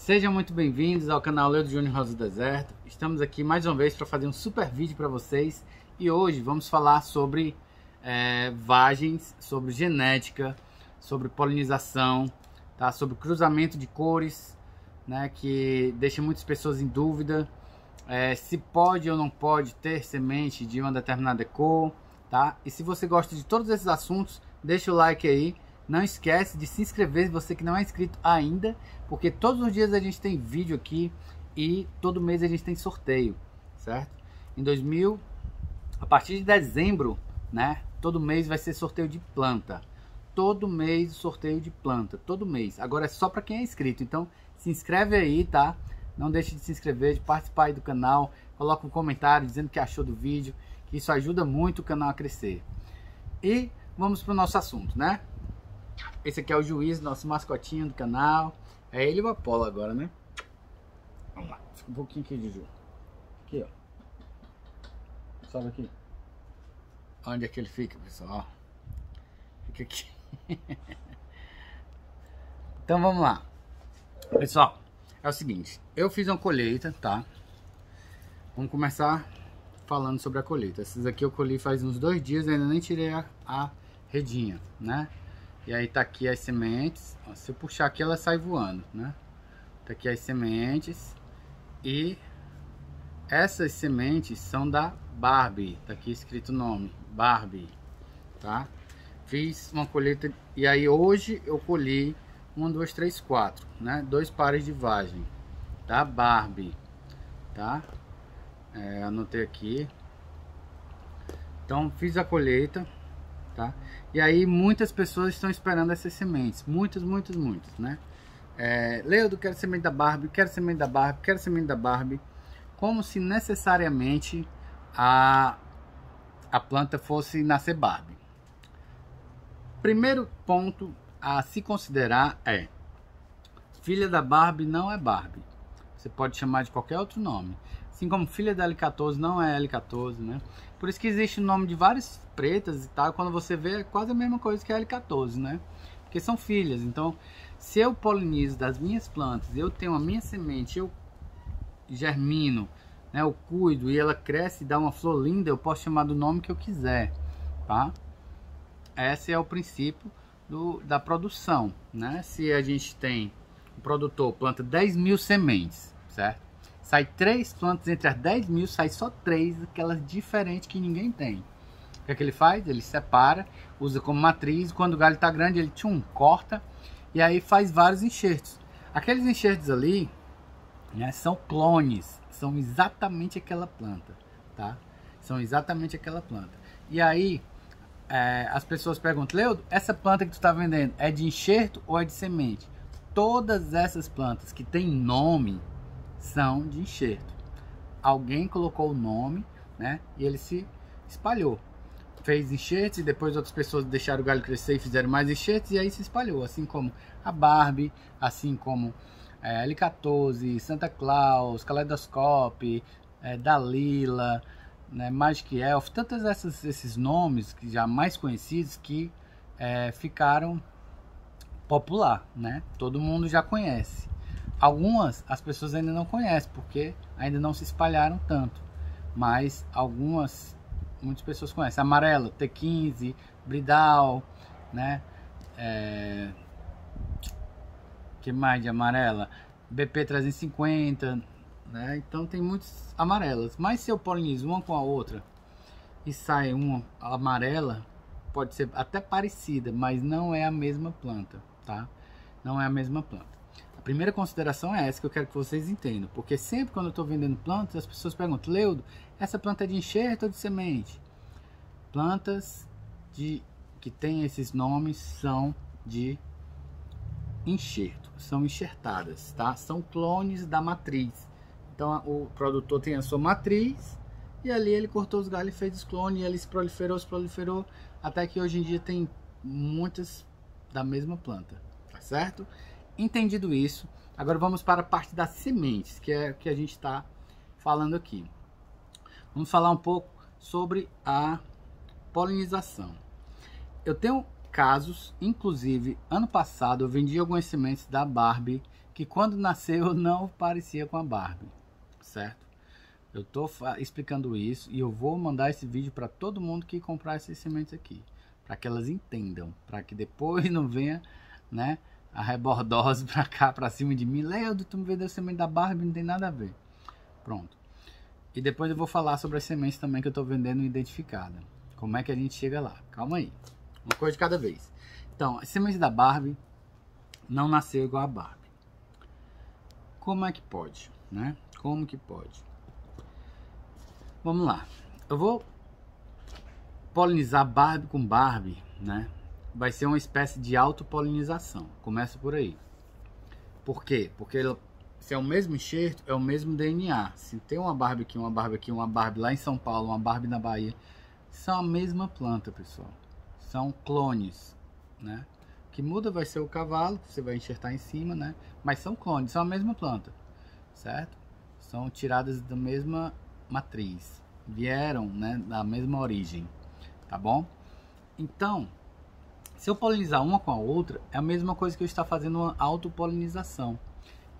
Sejam muito bem-vindos ao canal Leudo Júnior Rosa do Deserto. Estamos aqui mais uma vez para fazer um super vídeo para vocês. E hoje vamos falar sobre vagens, sobre genética, sobre polinização, tá? Sobre cruzamento de cores, né? Que deixa muitas pessoas em dúvida. Se pode ou não pode ter semente de uma determinada cor, tá? E se você gosta de todos esses assuntos, deixa o like aí. Não esquece de se inscrever, você que não é inscrito ainda, porque todos os dias a gente tem vídeo aqui e todo mês a gente tem sorteio, certo? A partir de dezembro, né? Todo mês vai ser sorteio de planta. Todo mês sorteio de planta, todo mês. Agora é só para quem é inscrito, então se inscreve aí, tá? Não deixe de se inscrever, de participar aí do canal, coloca um comentário dizendo o que achou do vídeo, que isso ajuda muito o canal a crescer. E vamos para o nosso assunto, né? Esse aqui é o Juiz, nosso mascotinho do canal. É ele e o Apolo agora, né? Vamos lá, fica um pouquinho aqui de Ju. Aqui, ó. Sobe aqui. Onde é que ele fica, pessoal? Fica aqui. Então vamos lá. Pessoal, é o seguinte. Eu fiz uma colheita, tá? Vamos começar falando sobre a colheita. Esses aqui eu colhi faz uns 2 dias, ainda nem tirei a redinha, né? E aí tá aqui as sementes. Ó, se eu puxar aqui ela sai voando, né? Tá aqui as sementes. E essas sementes são da Barbie. Tá aqui escrito o nome, Barbie, tá? Fiz uma colheita e aí hoje eu colhi 1, 2, 3, 4, né? 2 pares de vagem da Barbie, tá? Anotei aqui. Então fiz a colheita, tá? E aí muitas pessoas estão esperando essas sementes, muitas, né? Leudo, quero semente da Barbie, quero semente da Barbie, quero semente da Barbie, como se necessariamente a planta fosse nascer Barbie. Primeiro ponto a se considerar é: filha da Barbie não é Barbie, você pode chamar de qualquer outro nome, assim como filha da L14 não é L14, né? Por isso que existe o nome de várias pretas e tal, quando você vê é quase a mesma coisa que a L14, né? Porque são filhas. Então, se eu polinizo das minhas plantas, eu tenho a minha semente, eu germino, né? Eu cuido e ela cresce e dá uma flor linda, eu posso chamar do nome que eu quiser, tá? Esse é o princípio da produção, né? Se a gente tem, o produtor planta 10.000 sementes, certo? Sai 3 plantas, entre as 10.000 sai só 3, aquelas diferentes que ninguém tem. O que é que ele faz? Ele separa, usa como matriz, quando o galho está grande ele corta e aí faz vários enxertos. Aqueles enxertos ali, né, são clones, são exatamente aquela planta, tá? São exatamente aquela planta. E aí as pessoas perguntam: Leudo, essa planta que tu está vendendo é de enxerto ou é de semente? Todas essas plantas que tem nome são de enxerto. Alguém colocou o nome, né? E ele se espalhou. Fez enxertos e depois outras pessoas deixaram o galho crescer e fizeram mais enxertos e aí se espalhou. Assim como a Barbie, assim como L14, Santa Claus, Kaleidoscope, Dalila, né? Magic Elf, tantos esses nomes que já mais conhecidos que ficaram popular, né? Todo mundo já conhece. Algumas as pessoas ainda não conhecem, porque ainda não se espalharam tanto. Mas algumas, muitas pessoas conhecem. Amarelo, T15, Bridal, né? Que mais de amarela? BP 350, né? Então tem muitas amarelas. Mas se eu polinizo uma com a outra e sai uma amarela, pode ser até parecida, mas não é a mesma planta, tá? Não é a mesma planta. A primeira consideração é essa que eu quero que vocês entendam, porque sempre quando eu estou vendendo plantas, as pessoas perguntam: Leudo, essa planta é de enxerto ou de semente? Plantas que tem esses nomes são de enxerto, são enxertadas, tá? São clones da matriz. Então o produtor tem a sua matriz e ali ele cortou os galhos e fez os clones e ele se proliferou, até que hoje em dia tem muitas da mesma planta, tá certo? Entendido isso, agora vamos para a parte das sementes, que é o que a gente está falando aqui. Vamos falar um pouco sobre a polinização. Eu tenho casos, inclusive ano passado eu vendi algumas sementes da Barbie que quando nasceu não parecia com a Barbie, certo? Eu tô explicando isso e eu vou mandar esse vídeo para todo mundo que comprar essas sementes aqui, para que elas entendam, para que depois não venha, né, a rebordose para cá, para cima de mim. Leandro, tu me vendeu semente da Barbie, não tem nada a ver. Pronto. E depois eu vou falar sobre as sementes também que eu estou vendendo identificada. Como é que a gente chega lá? Calma aí. Uma coisa de cada vez. Então, as sementes da Barbie não nasceu igual a Barbie. Como é que pode, né? Como que pode? Vamos lá. Eu vou polinizar Barbie com Barbie, né? Vai ser uma espécie de autopolinização. Começa por aí. Por quê? Porque se é o mesmo enxerto, é o mesmo DNA. Se tem uma Barbie aqui, uma Barbie aqui, uma Barbie lá em São Paulo, uma Barbie na Bahia, são a mesma planta, pessoal. São clones, né? O que muda vai ser o cavalo, que você vai enxertar em cima, né? Mas são clones, são a mesma planta, certo? São tiradas da mesma matriz, vieram, né, da mesma origem, tá bom? Então, se eu polinizar uma com a outra, é a mesma coisa que eu estar fazendo uma autopolinização.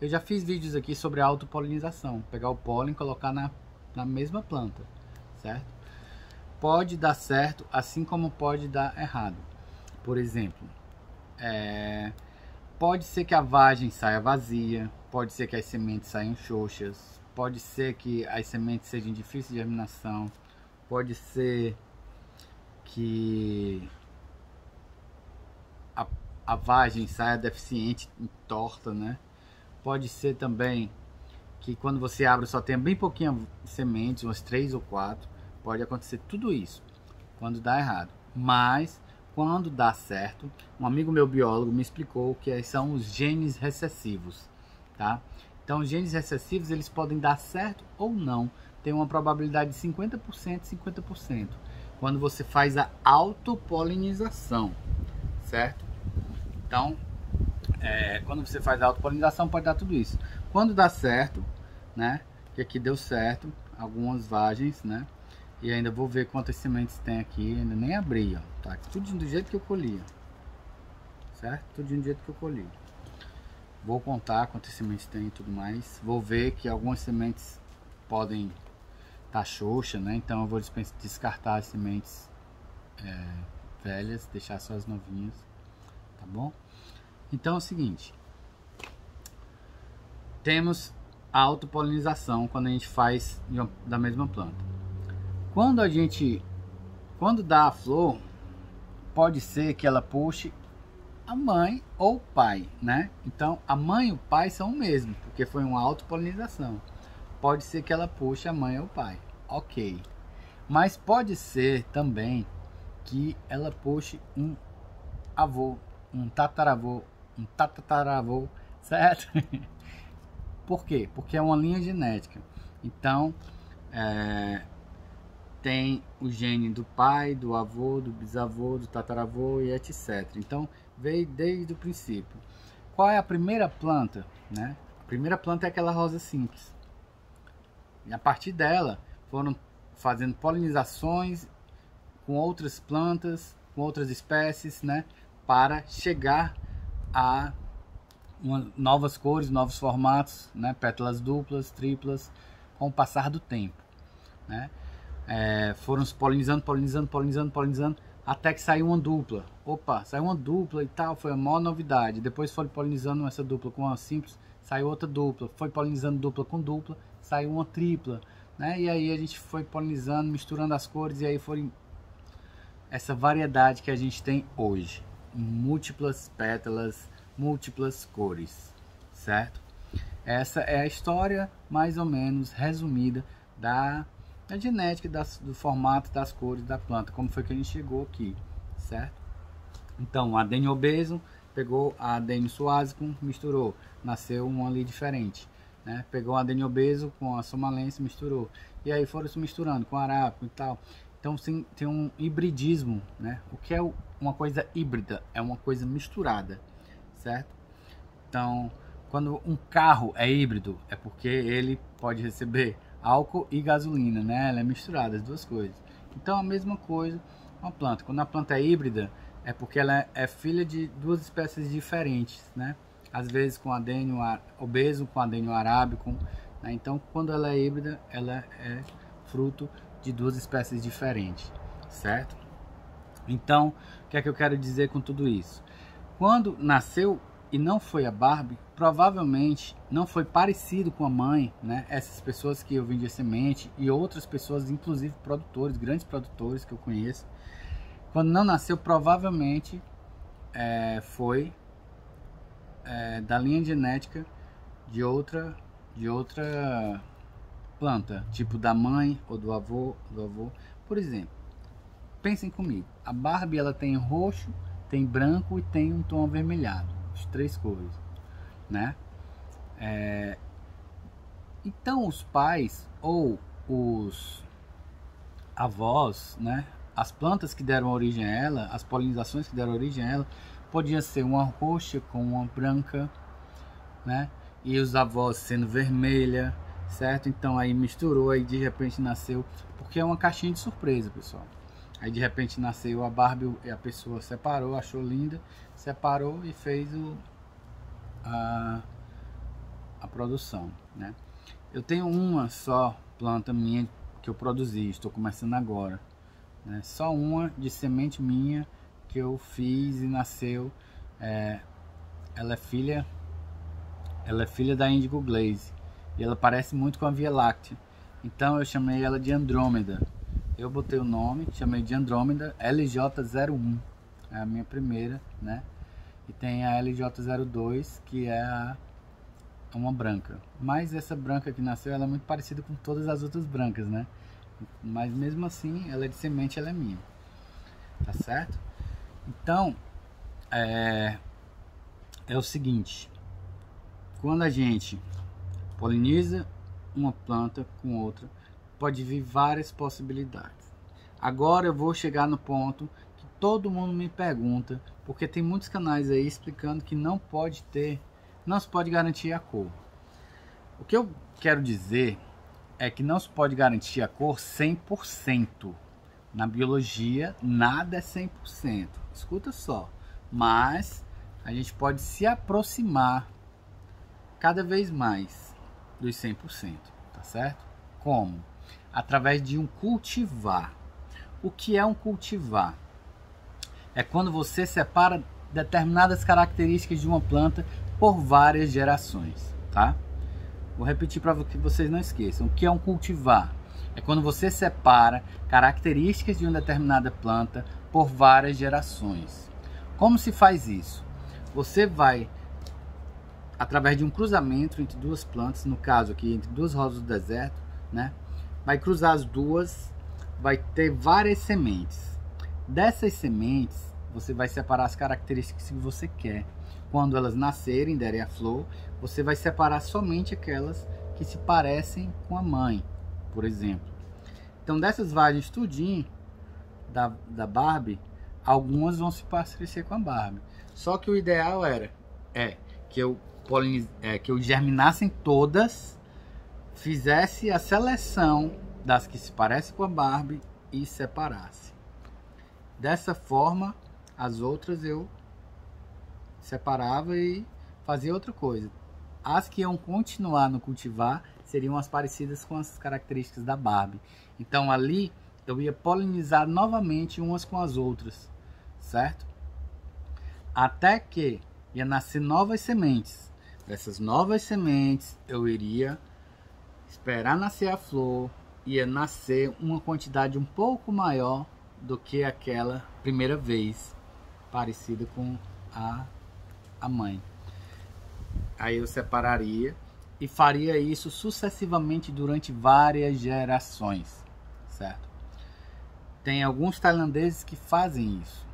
Eu já fiz vídeos aqui sobre a autopolinização, pegar o pólen e colocar na mesma planta, certo? Pode dar certo, assim como pode dar errado. Por exemplo, pode ser que a vagem saia vazia, pode ser que as sementes saiam xoxas, pode ser que as sementes sejam difíceis de germinação, pode ser que a vagem saia deficiente, torta, né? Pode ser também que quando você abre só tenha bem pouquinho sementes, umas 3 ou 4. Pode acontecer tudo isso quando dá errado. Mas quando dá certo, um amigo meu biólogo me explicou que são os genes recessivos, tá? Então os genes recessivos eles podem dar certo ou não. Tem uma probabilidade de 50%, 50%. Quando você faz a autopolinização, certo? Então, quando você faz a autopolinização pode dar tudo isso. Quando dá certo, né? Que aqui deu certo, algumas vagens, né? E ainda vou ver quantas sementes tem aqui, ainda nem abri, ó. Tá tudo do jeito que eu colhi, ó. Certo? Tudo do jeito que eu colhi. Vou contar quantas sementes tem e tudo mais. Vou ver que algumas sementes podem estar xoxa, né? Então eu vou descartar as sementes velhas, deixar só as novinhas, tá bom? Então é o seguinte, temos a autopolinização quando a gente faz da mesma planta. Quando dá a flor, pode ser que ela puxe a mãe ou o pai, né? Então a mãe e o pai são o mesmo, porque foi uma autopolinização. Pode ser que ela puxe a mãe ou o pai, ok. Mas pode ser também que ela puxe um avô, um tataravô, certo? Por quê? Porque é uma linha genética. Então, tem o gene do pai, do avô, do bisavô, do tataravô e etc. Então, veio desde o princípio. Qual é a primeira planta, né? A primeira planta é aquela rosa simples. E a partir dela, foram fazendo polinizações com outras plantas, com outras espécies, né? Para chegar a novas cores, novos formatos, né? Pétalas duplas, triplas, com o passar do tempo, né? Foram se polinizando, até que saiu uma dupla. Opa, saiu uma dupla e tal, foi a maior novidade. Depois foram polinizando essa dupla com uma simples, saiu outra dupla. Foi polinizando dupla com dupla, saiu uma tripla, né? E aí a gente foi polinizando, misturando as cores, e aí foi essa variedade que a gente tem hoje. Múltiplas pétalas, múltiplas cores, certo? Essa é a história mais ou menos resumida da genética, do formato das cores da planta, como foi que a gente chegou aqui, certo? Então, a Denio obeso pegou a Denio suazicum, misturou, nasceu um ali diferente, né? Pegou a Denio obeso com a somalense, misturou, e aí foram se misturando com arábico e tal. Então sim, tem um hibridismo, né? O que é uma coisa híbrida? É uma coisa misturada, certo? Então, quando um carro é híbrido, é porque ele pode receber álcool e gasolina, né? Ela é misturada, as duas coisas. Então, a mesma coisa com a planta. Quando a planta é híbrida, é porque ela é filha de duas espécies diferentes, né? às vezes com adênio obeso, com adênio arábico, né? Então, quando ela é híbrida, ela é fruto de duas espécies diferentes, certo? Então, o que é que eu quero dizer com tudo isso? Quando nasceu e não foi a Barbie, provavelmente não foi parecido com a mãe, né? Essas pessoas que eu vendi a semente e outras pessoas, inclusive produtores, grandes produtores que eu conheço, quando não nasceu, provavelmente foi da linha genética de outra planta, tipo da mãe ou do avô, Por exemplo, pensem comigo, a Barbie ela tem roxo, tem branco e tem um tom avermelhado, as três cores, né? Então os pais ou os avós, né? As plantas que deram origem a ela, as polinizações que deram origem a ela, podia ser uma roxa com uma branca, né? E os avós sendo vermelha, certo? Então aí misturou, aí de repente nasceu, porque é uma caixinha de surpresa, pessoal. Aí de repente nasceu a Barbie e a pessoa separou, achou linda, separou e fez a produção, né? Eu tenho uma só planta minha que eu produzi, estou começando agora, né? Só uma de semente minha que eu fiz e nasceu. Ela é filha da Indigo Glaze e ela parece muito com a Via Láctea, então eu chamei ela de Andrômeda. Eu botei o nome, chamei de Andrômeda LJ01, é a minha primeira, né? E tem a LJ02, que é uma branca. Mas essa branca que nasceu, ela é muito parecida com todas as outras brancas, né? Mas mesmo assim, ela é de semente, ela é minha. Tá certo? Então, é o seguinte. Quando a gente poliniza uma planta com outra, pode vir várias possibilidades. Agora eu vou chegar no ponto que todo mundo me pergunta, porque tem muitos canais aí explicando que não se pode garantir a cor. O que eu quero dizer é que não se pode garantir a cor 100%. Na biologia, nada é 100%. Escuta só. Mas a gente pode se aproximar cada vez mais dos 100%, tá certo? Como? Através de um cultivar. O que é um cultivar? É quando você separa determinadas características de uma planta por várias gerações, tá? Vou repetir para que vocês não esqueçam. O que é um cultivar? É quando você separa características de uma determinada planta por várias gerações. Como se faz isso? Você vai, através de um cruzamento entre duas plantas, no caso aqui, entre duas rosas do deserto, né? Vai cruzar as duas, vai ter várias sementes. Dessas sementes, você vai separar as características que você quer. Quando elas nascerem, derem a flor, você vai separar somente aquelas que se parecem com a mãe, por exemplo. Então, dessas vagens tudinho da Barbie, algumas vão se parecer com a Barbie. Só que o ideal que eu germinassem todas, fizesse a seleção das que se parecem com a Barbie e separasse. Dessa forma, as outras eu separava e fazia outra coisa. As que iam continuar no cultivar seriam as parecidas com as características da Barbie. Então ali eu ia polinizar novamente umas com as outras, certo? Até que ia nascer novas sementes. Dessas novas sementes eu iria esperar nascer a flor, ia nascer uma quantidade um pouco maior do que aquela primeira vez, parecida com a mãe. Aí eu separaria e faria isso sucessivamente durante várias gerações, certo? Tem alguns tailandeses que fazem isso.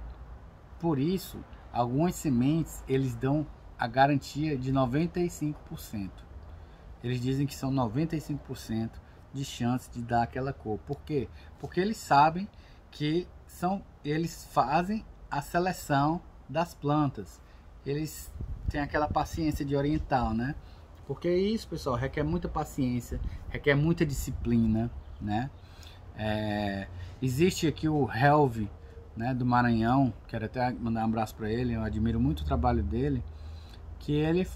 Por isso, algumas sementes eles dão a garantia de 95%. Eles dizem que são 95% de chance de dar aquela cor. Por quê? Porque eles sabem que eles fazem a seleção das plantas. Eles têm aquela paciência de oriental, né? Porque isso, pessoal, requer muita paciência, requer muita disciplina, né? Existe aqui o Helvi, né, do Maranhão, quero até mandar um abraço para ele, eu admiro muito o trabalho dele. que ele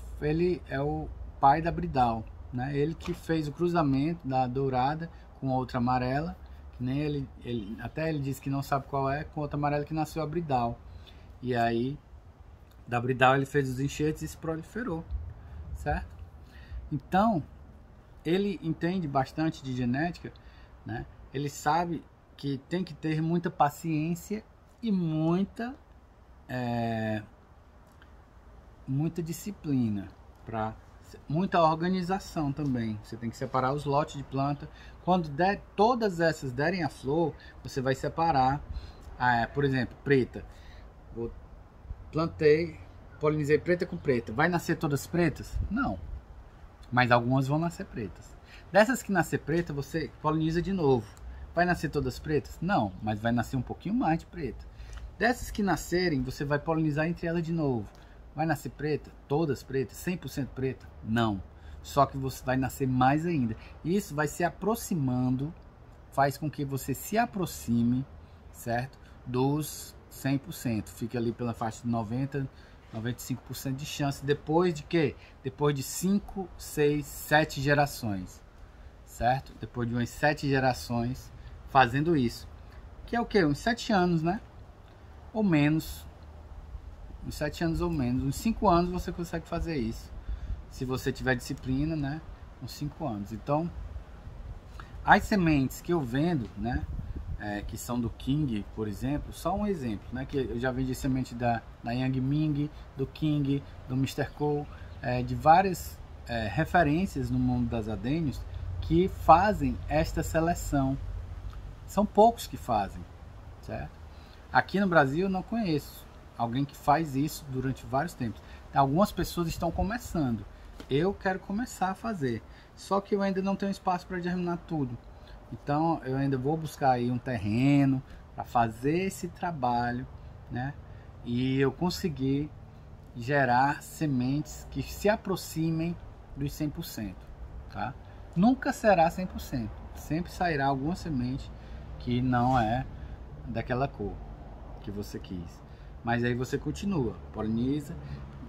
é o pai da Bridal, né? Ele que fez o cruzamento da dourada com outra amarela, que nem ele até ele disse que não sabe qual é, com outra amarela que nasceu a Bridal. E aí da Bridal ele fez os enxertos e se proliferou, certo? Então ele entende bastante de genética, né? Ele sabe que tem que ter muita paciência e muita disciplina, muita organização também. Você tem que separar os lotes de planta. Quando todas essas derem a flor, você vai separar, por exemplo, preta. Plantei, polinizei preta com preta. Vai nascer todas pretas? Não. Mas algumas vão nascer pretas. Dessas que nascer preta, você poliniza de novo. Vai nascer todas pretas? Não, mas vai nascer um pouquinho mais de preta. Dessas que nascerem, você vai polinizar entre elas de novo. Vai nascer preta? Todas pretas? 100% preta? Não. Só que você vai nascer mais ainda. Isso vai se aproximando, faz com que você se aproxime, certo? Dos 100%. Fica ali pela faixa de 90%, 95% de chance. Depois de quê? Depois de 5, 6, 7 gerações. Certo? Depois de umas 7 gerações fazendo isso. Que é o quê? Uns 7 anos, né? Ou menos. Uns 7 anos ou menos. Uns 5 anos você consegue fazer isso. Se você tiver disciplina, né? Uns 5 anos. Então, as sementes que eu vendo, né? Que são do King, por exemplo, só um exemplo, né? Que eu já vendi semente da Yang Ming, do King, do Mr. Cole, de várias referências no mundo das adênios que fazem esta seleção. São poucos que fazem, certo? Aqui no Brasil eu não conheço alguém que faz isso durante vários tempos. Algumas pessoas estão começando. Eu quero começar a fazer, só que eu ainda não tenho espaço para germinar tudo. Então eu ainda vou buscar aí um terreno para fazer esse trabalho, né? E eu conseguir gerar sementes que se aproximem dos 100%, tá? Nunca será 100%. Sempre sairá alguma semente que não é daquela cor que você quis. Mas aí você continua, poliniza.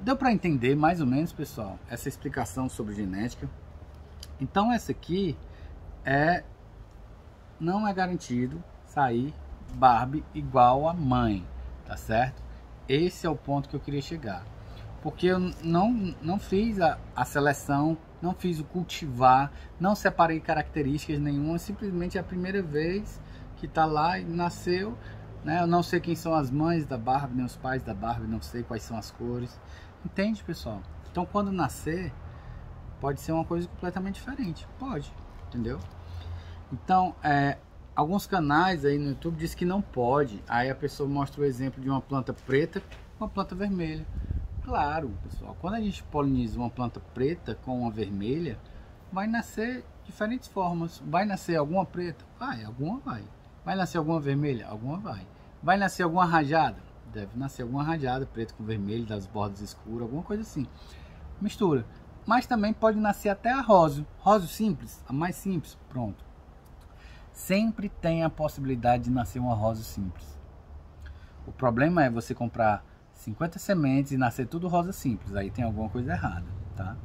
Deu para entender mais ou menos, pessoal, essa explicação sobre genética? Então essa aqui não é garantido sair Barbie igual a mãe, tá certo? Esse é o ponto que eu queria chegar. Porque eu não fiz a seleção, não fiz o cultivar, não separei características nenhuma, simplesmente é a primeira vez que tá lá e nasceu, né? Eu não sei quem são as mães da Barbie, nem os pais da Barbie, não sei quais são as cores. Entende, pessoal? Então quando nascer, pode ser uma coisa completamente diferente. Pode, entendeu? Então, alguns canais aí no YouTube dizem que não pode. Aí a pessoa mostra o exemplo de uma planta preta com uma planta vermelha. Claro, pessoal, quando a gente poliniza uma planta preta com uma vermelha, vai nascer diferentes formas. Vai nascer alguma preta? Vai, alguma vai. Vai nascer alguma vermelha? Alguma vai. Vai nascer alguma rajada? Deve nascer alguma rajada, preto com vermelho, das bordas escuras, alguma coisa assim. Mistura. Mas também pode nascer até a rosa. Rosa simples, a mais simples, pronto. Sempre tem a possibilidade de nascer uma rosa simples. O problema é você comprar 50 sementes e nascer tudo rosa simples. Aí tem alguma coisa errada, tá?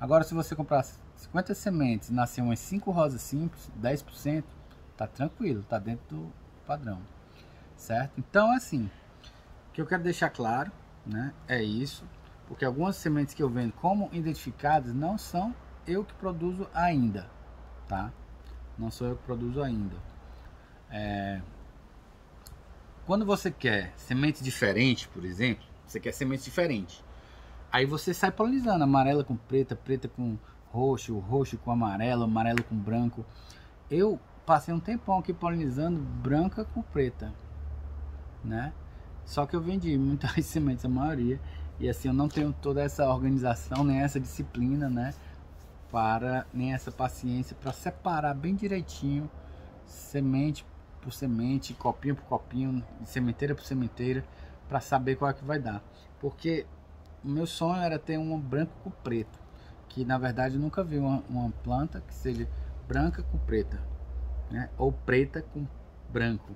Agora, se você comprar 50 sementes e nascer umas 5 rosas simples, 10%, tá tranquilo, tá dentro do padrão, certo? Então, assim, o que eu quero deixar claro, né, é isso. Porque algumas sementes que eu vendo como identificadas não são eu que produzo ainda, tá? Não sou eu que produzo ainda. Quando você quer semente diferente, por exemplo, você quer semente diferente. Aí você sai polinizando, amarela com preta, preta com roxo, roxo com amarelo, amarelo com branco. Eu passei um tempão aqui polinizando branca com preta, né? Só que eu vendi muitas sementes, a maioria. E assim, eu não tenho toda essa organização, nem essa disciplina, né? Nem essa paciência para separar bem direitinho, semente por semente, copinho por copinho, sementeira por sementeira, para saber qual é que vai dar. Porque o meu sonho era ter um branco com preto, que na verdade eu nunca vi uma planta que seja branca com preta, né? Ou preta com branco,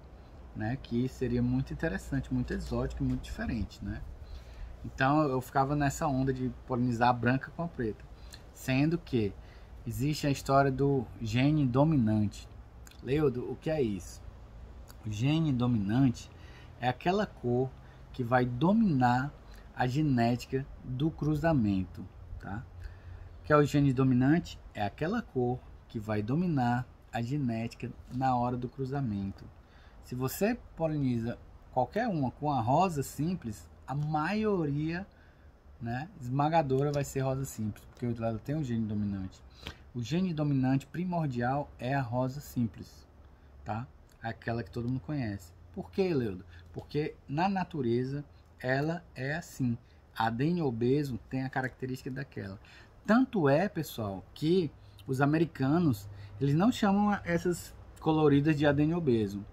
né? Que seria muito interessante, muito exótico e muito diferente, né? Então eu ficava nessa onda de polinizar a branca com a preta. Sendo que existe a história do gene dominante. Leudo, o que é isso? O gene dominante é aquela cor que vai dominar a genética do cruzamento, tá? O que é o gene dominante? É aquela cor que vai dominar a genética na hora do cruzamento. Se você poliniza qualquer uma com a rosa simples, a maioria, né, esmagadora vai ser rosa simples, porque ela tem um gene dominante. O gene dominante primordial é a rosa simples, tá? Aquela que todo mundo conhece. Por que, Leudo? Porque na natureza ela é assim. A ADN obeso tem a característica daquela. Tanto é, pessoal, que os americanos, eles não chamam essas coloridas de ADN obeso.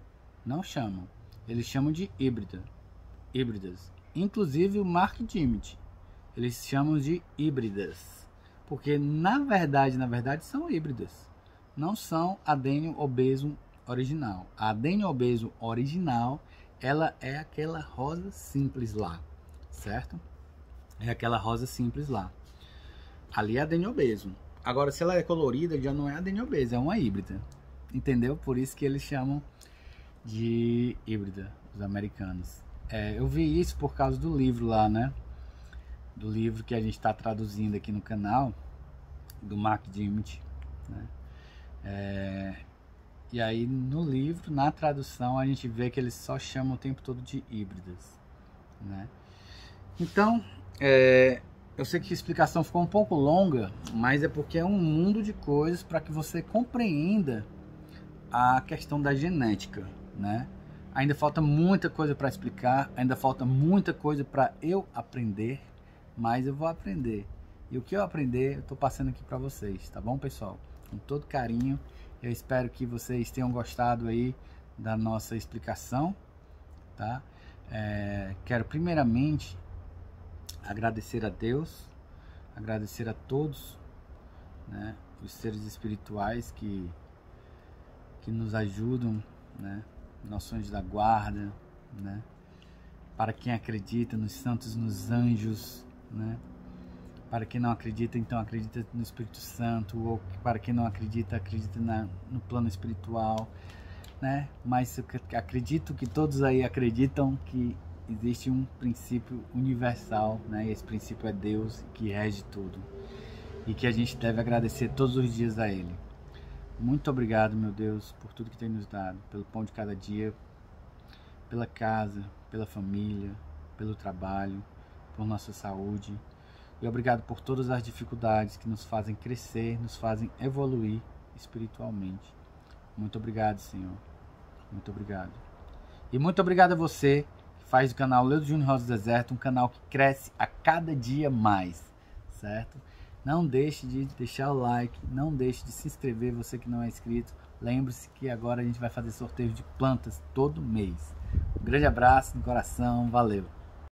Não chamam. Eles chamam de híbridas. Inclusive o Mark Dimmitt, eles chamam de híbridas. Porque na verdade são híbridas. Não são ADN obeso original. A ADN obeso original, ela é aquela rosa simples lá, certo? É aquela rosa simples lá. Ali é ADN obeso. Agora, se ela é colorida, já não é ADN obeso, é uma híbrida. Entendeu? Por isso que eles chamam de híbrida, os americanos. Eu vi isso por causa do livro lá, né? Do livro que a gente está traduzindo aqui no canal, do Mark Dimmitt, né? E aí no livro, na tradução, a gente vê que eles só chamam o tempo todo de híbridas, né? Então, eu sei que a explicação ficou um pouco longa, mas é porque é um mundo de coisas para que você compreenda a questão da genética, né? Ainda falta muita coisa para explicar, ainda falta muita coisa para eu aprender, mas eu vou aprender. E o que eu aprender, eu estou passando aqui para vocês, tá bom, pessoal? Com todo carinho. Eu espero que vocês tenham gostado aí da nossa explicação, tá? Quero primeiramente agradecer a Deus, agradecer a todos, né, os seres espirituais que nos ajudam, né, nossos anjos da guarda, né, para quem acredita nos santos, nos anjos, né, para quem não acredita, então acredita no Espírito Santo, ou para quem não acredita, acredita no plano espiritual, né? Mas eu acredito que todos aí acreditam que existe um princípio universal, né? E esse princípio é Deus, que rege tudo, e que a gente deve agradecer todos os dias a Ele. Muito obrigado, meu Deus, por tudo que tem nos dado, pelo pão de cada dia, pela casa, pela família, pelo trabalho, por nossa saúde. E obrigado por todas as dificuldades que nos fazem crescer, nos fazem evoluir espiritualmente. Muito obrigado, Senhor. Muito obrigado. E muito obrigado a você que faz do canal Leudo Júnior Rosa do Deserto um canal que cresce a cada dia mais, certo? Não deixe de deixar o like, não deixe de se inscrever, você que não é inscrito. Lembre-se que agora a gente vai fazer sorteio de plantas todo mês. Um grande abraço no coração, valeu!